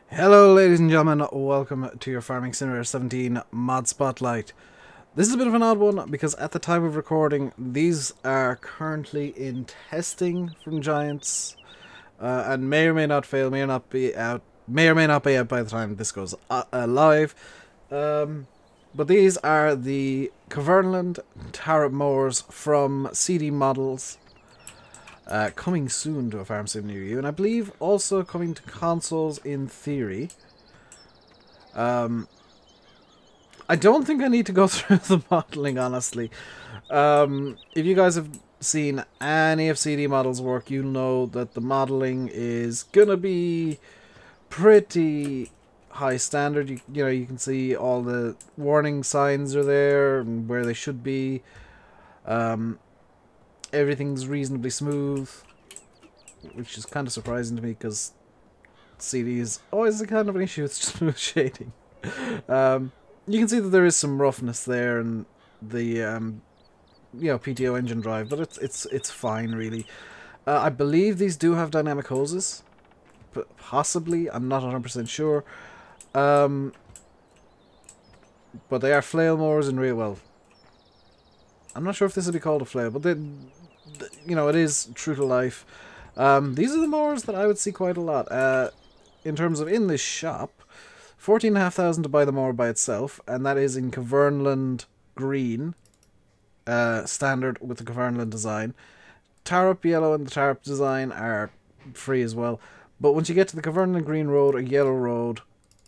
Hello ladies and gentlemen, welcome to your Farming Simulator 17 mod spotlight. This is a bit of an odd one because at the time of recording these are currently in testing from Giants and may or may not fail, may or may not be out by the time this goes live. But these are the Kverneland-Taarup Mowers from CDModelz. Coming soon to a farm sim near you, and I believe also coming to consoles in theory. I don't think I need to go through the modelling, honestly. If you guys have seen any of CDModelz work, you'll know that the modelling is gonna be pretty high standard. You know, you can see all the warning signs are there and where they should be. Everything's reasonably smooth, which is kind of surprising to me because CD is always a kind of an issue with smooth shading. You can see that there is some roughness there and the you know, PTO engine drive, but it's fine really. I believe these do have dynamic hoses, but possibly, I'm not 100% sure. But they are flail mowers in real, well, I'm not sure if this would be called a flail, but you know, it is true to life. These are the mowers that I would see quite a lot. In terms of in this shop, 14,500 to buy the mower by itself, and that is in Kverneland green, standard with the Kverneland design. Taarup yellow and the Taarup design are free as well. But once you get to the Kverneland green road or yellow road,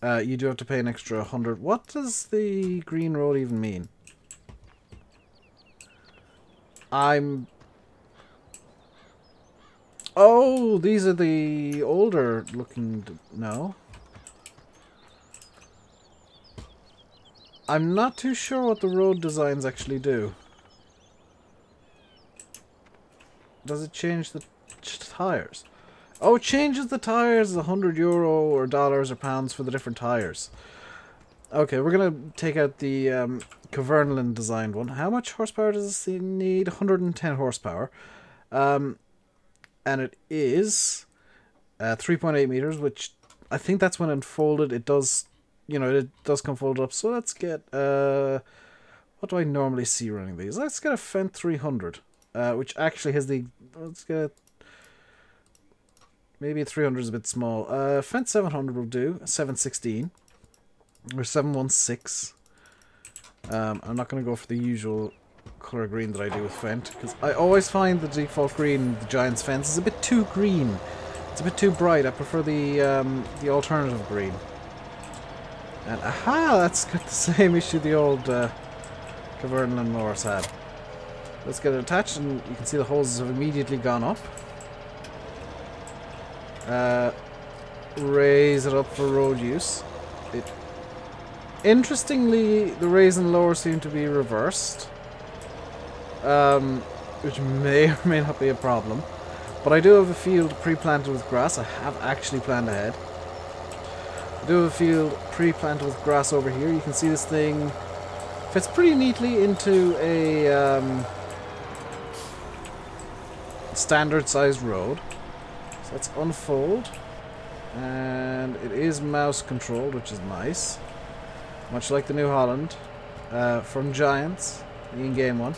you do have to pay an extra 100. What does the green road even mean? Oh, these are the older looking... No. I'm not too sure what the road designs actually do. Does it change the tires? Oh, it changes the tires, €100 or dollars or pounds for the different tires. Okay, we're going to take out the Kverneland designed one. How much horsepower does this thing need? 110 horsepower. And it is 3.8 meters, which I think that's when unfolded. It does, you know, it does come folded up. So let's get, what do I normally see running these? Let's get a Fendt 300, which actually has the, let's get, maybe a 300 is a bit small. Fendt 700 will do, 716. Or 716. I'm not going to go for the usual colour green that I do with Fendt, because I always find the default green, the Giants fence, is a bit too green. It's a bit too bright. I prefer the alternative green. And aha, that's got the same issue the old Kverneland mowers had. Let's get it attached, and you can see the hoses have immediately gone up. Raise it up for road use. Interestingly, the raise and lower seem to be reversed, which may or may not be a problem. But I do have a field pre-planted with grass. I have actually planned ahead. I do have a field pre-planted with grass over here. You can see this thing fits pretty neatly into a standard sized road. So let's unfold, and it is mouse controlled, which is nice. Much like the New Holland from Giants, the in-game one.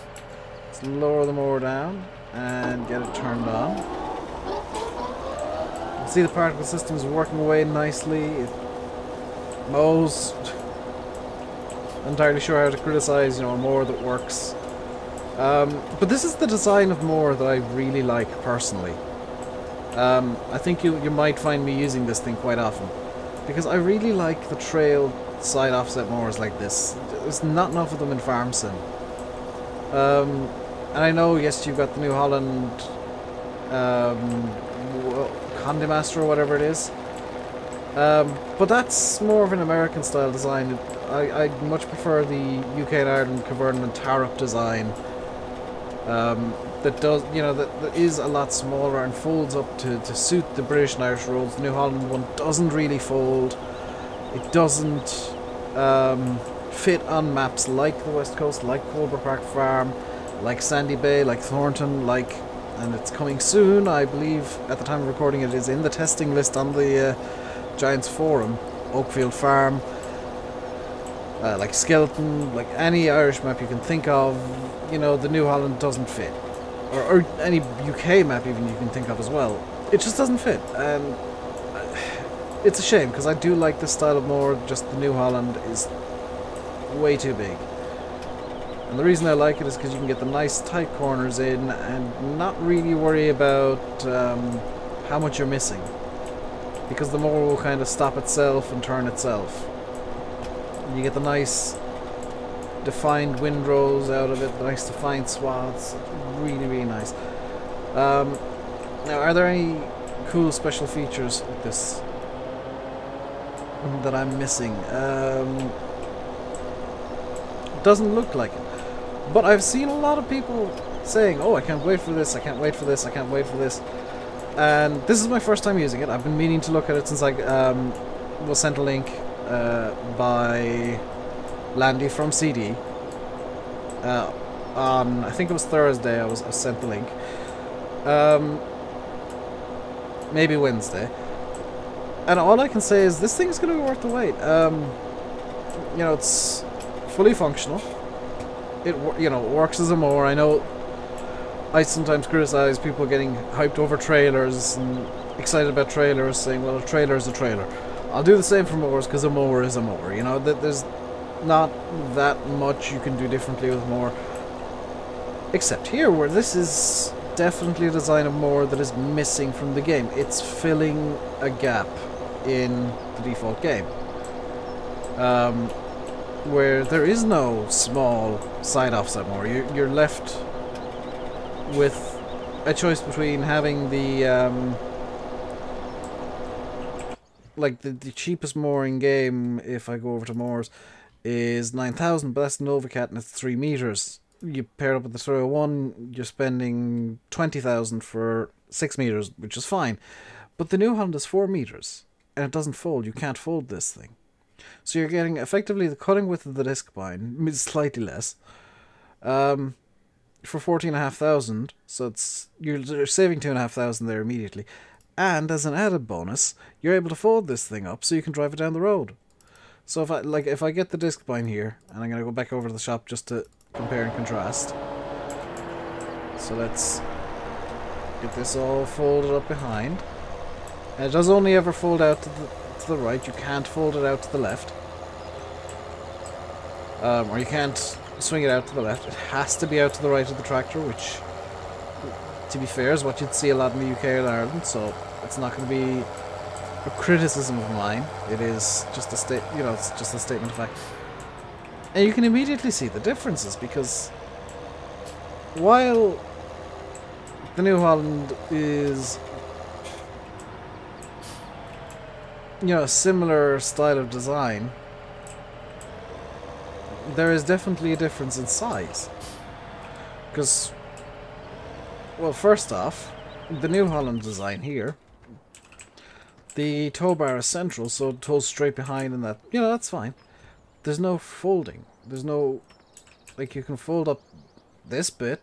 Let's lower the mower down and get it turned on. You can see the particle system is working away nicely. It mows. I'm entirely sure how to criticize, you know, a mower that works. But this is the design of mower that I really like personally. I think you might find me using this thing quite often, because I really like the trail side offset mowers like this. There's not enough of them in farm sim. And I know, yes, you've got the New Holland Conde Master or whatever it is. But that's more of an American style design. I much prefer the UK and Ireland Kverneland-Taarup design. That does, you know, that is a lot smaller and folds up to suit the British and Irish roads. The New Holland one doesn't really fold. It doesn't fit on maps like the West Coast, like Cobra Park Farm, like Sandy Bay, like Thornton, and it's coming soon. I believe at the time of recording it is in the testing list on the Giants Forum, Oakfield Farm, like Skeleton, like any Irish map you can think of, you know, the New Holland doesn't fit. Or any UK map even you can think of as well. It just doesn't fit, and it's a shame, because I do like this style of moor, just the New Holland is way too big. And the reason I like it is because you can get the nice tight corners in and not really worry about how much you're missing. Because the moor will kind of stop itself and turn itself. And you get the nice defined windrows out of it, the nice defined swaths. Really, really nice. Now, are there any cool special features with this that I'm missing? Doesn't look like it. But I've seen a lot of people saying, oh, I can't wait for this, I can't wait for this, I can't wait for this. And this is my first time using it. I've been meaning to look at it since I was sent a link by Landy from CD. On, I think it was Thursday I was sent the link. Maybe Wednesday. And all I can say is this thing is going to be worth the wait. You know, it's fully functional. It, you know, works as a mower. I know I sometimes criticize people getting hyped over trailers and excited about trailers, saying, well, a trailer is a trailer. I'll do the same for mowers, because a mower is a mower. You know, there's not that much you can do differently with a mower. Except here, where this is definitely a design of mower that is missing from the game. It's filling a gap in the default game. Where there is no small side offset mower. You're left with a choice between having the like the cheapest mower in game, if I go over to mowers, is 9,000, but that's Novacat and it's 3 meters. You pair it up with the 301, you're spending 20,000 for 6 meters, which is fine. But the New Holland is 4 meters and it doesn't fold. You can't fold this thing. So you're getting effectively the cutting width of the disc bind, slightly less, for 14,500. So it's you're saving 2,500 there immediately. And as an added bonus, you're able to fold this thing up so you can drive it down the road. So if I get the disc bind here, and I'm gonna go back over to the shop just to compare and contrast. So let's get this all folded up behind. And it does only ever fold out to the right. You can't fold it out to the left, or you can't swing it out to the left. It has to be out to the right of the tractor, which, to be fair, is what you'd see a lot in the UK and Ireland. So it's not going to be a criticism of mine. It is just a it's just a statement of fact. And you can immediately see the differences, because while the New Holland is, you know, a similar style of design, there is definitely a difference in size. Because, well, first off, the New Holland design here, the tow bar is central, so it tows straight behind, and that, you know, that's fine. There's no folding. There's no, like, you can fold up this bit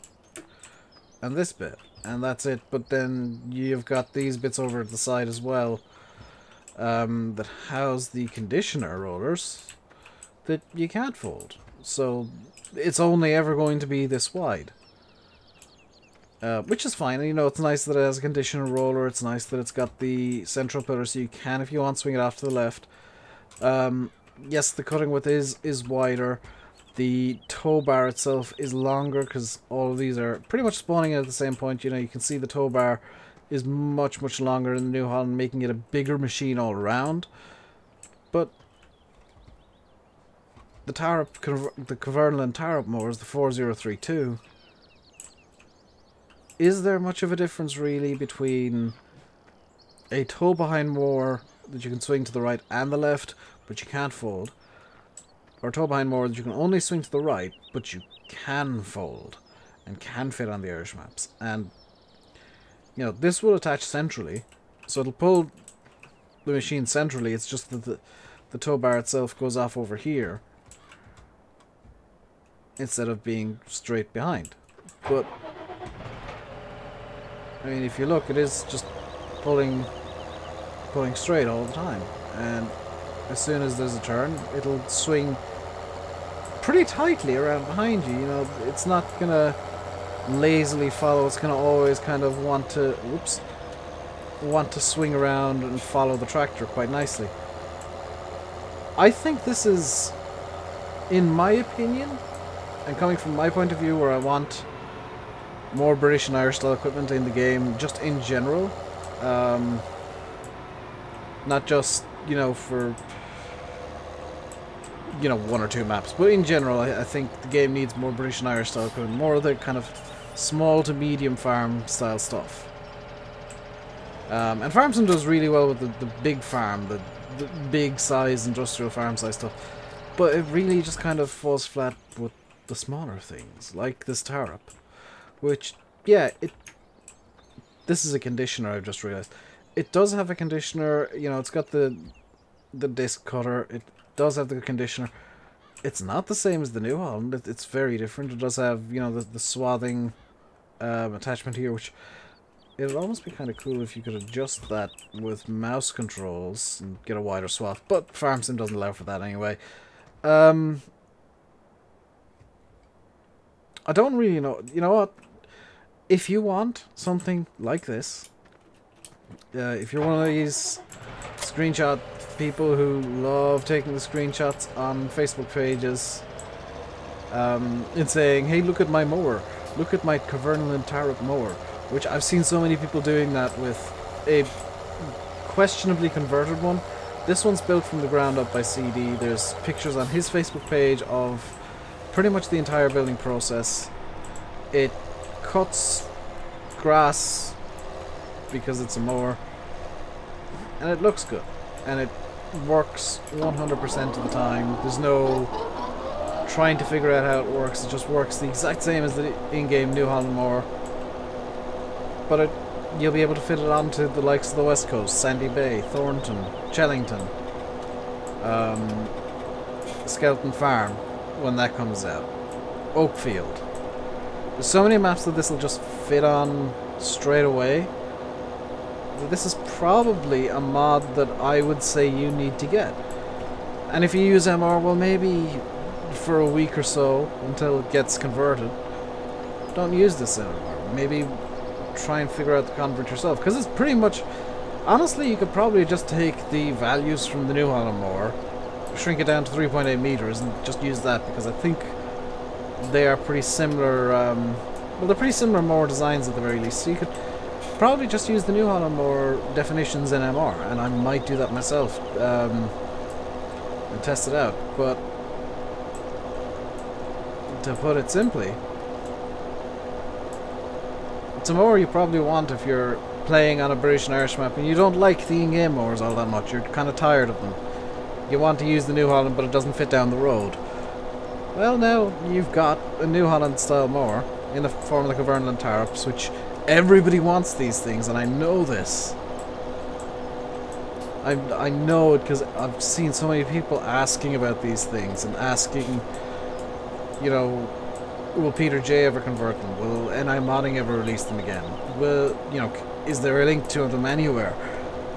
and this bit, and that's it. But then you've got these bits over at the side as well, that house the conditioner rollers that you can't fold. So it's only ever going to be this wide. Which is fine. You know, it's nice that it has a conditioner roller. It's nice that it's got the central pillar, so you can, if you want, swing it off to the left. Yes, the cutting width is wider. The tow bar itself is longer, because all of these are pretty much spawning at the same point. You know, you can see the tow bar is much, much longer in the New Holland, making it a bigger machine all around. But the Kverneland-Taarup Mowers, the 4032, is there much of a difference really between a tow behind mower that you can swing to the right and the left, but you can't fold, or a tow behind mower that you can only swing to the right, but you can fold and can fit on the Irish maps? And, you know, this will attach centrally, so it'll pull the machine centrally. It's just that the tow bar itself goes off over here instead of being straight behind. But I mean, if you look, it is just pulling straight all the time, and as soon as there's a turn, it'll swing pretty tightly around behind you. You know, it's not gonna lazily follow. It's gonna always kind of want to swing around and follow the tractor quite nicely. I think this is, in my opinion, and coming from my point of view, where I want more British and Irish style equipment in the game, just in general, not just, you know, for, you know, 1 or 2 maps, but in general, I think the game needs more British and Irish style equipment, more of the kind of small to medium farm style stuff. And Farmsim does really well with the big farm, the big size industrial farm size stuff, but it really just kind of falls flat with the smaller things, like this Taarup, which, yeah, this is a conditioner, I've just realized. It does have a conditioner, you know, it's got the disc cutter, it does have the conditioner. It's not the same as the New Holland, it's very different. It does have, you know, the swathing attachment here, which it would almost be kind of cool if you could adjust that with mouse controls and get a wider swath, but Farmsim doesn't allow for that anyway. I don't really know. You know what? If you want something like this, if you're one of these screenshot people who love taking the screenshots on Facebook pages and saying, hey, look at my mower, look at my Kverneland-Taarup mower, which I've seen so many people doing that with a questionably converted one. This one's built from the ground up by CD. There's pictures on his Facebook page of pretty much the entire building process. It cuts grass because it's a mower, and it looks good, and it works 100% of the time. There's no trying to figure out how it works. It just works the exact same as the in-game New Holland mower, but you'll be able to fit it onto the likes of the West Coast, Sandy Bay, Thornton, Chellington, Skelton Farm when that comes out, Oakfield. There's so many maps that this will just fit on straight away. This is probably a mod that I would say you need to get. And if you use MR, well, maybe for a week or so until it gets converted, don't use this anymore. Maybe try and figure out the convert yourself, because it's pretty much, honestly, you could probably just take the values from the New Holland mower, shrink it down to 3.8 meters and just use that, because I think they are pretty similar. Well, they're pretty similar mower designs at the very least, so you could probably just use the New Holland mower definitions in MR, and I might do that myself and test it out. But to put it simply, it's a mower you probably want if you're playing on a British and Irish map and you don't like the in-game mowers all that much. You're kind of tired of them. You want to use the New Holland, but it doesn't fit down the road. Well, now you've got a New Holland style mower in the form of the Kverneland-Taarups, which everybody wants these things, and I know this. I know it because I've seen so many people asking about these things and asking, you know, will Peter J ever convert them? Will NI Modding ever release them again? Will, you know, is there a link to them anywhere?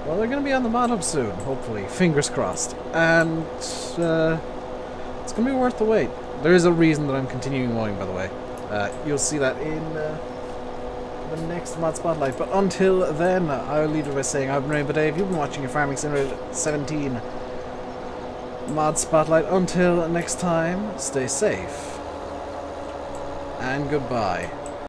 Well, they're going to be on the mod hub soon, hopefully. Fingers crossed. And it's going to be worth the wait. There is a reason that I'm continuing mowing, by the way. You'll see that in the next mod spotlight. But until then, I'll leave it by saying I've been RainbowDave. You've been watching your Farming Simulator 17 mod spotlight. Until next time, stay safe and goodbye.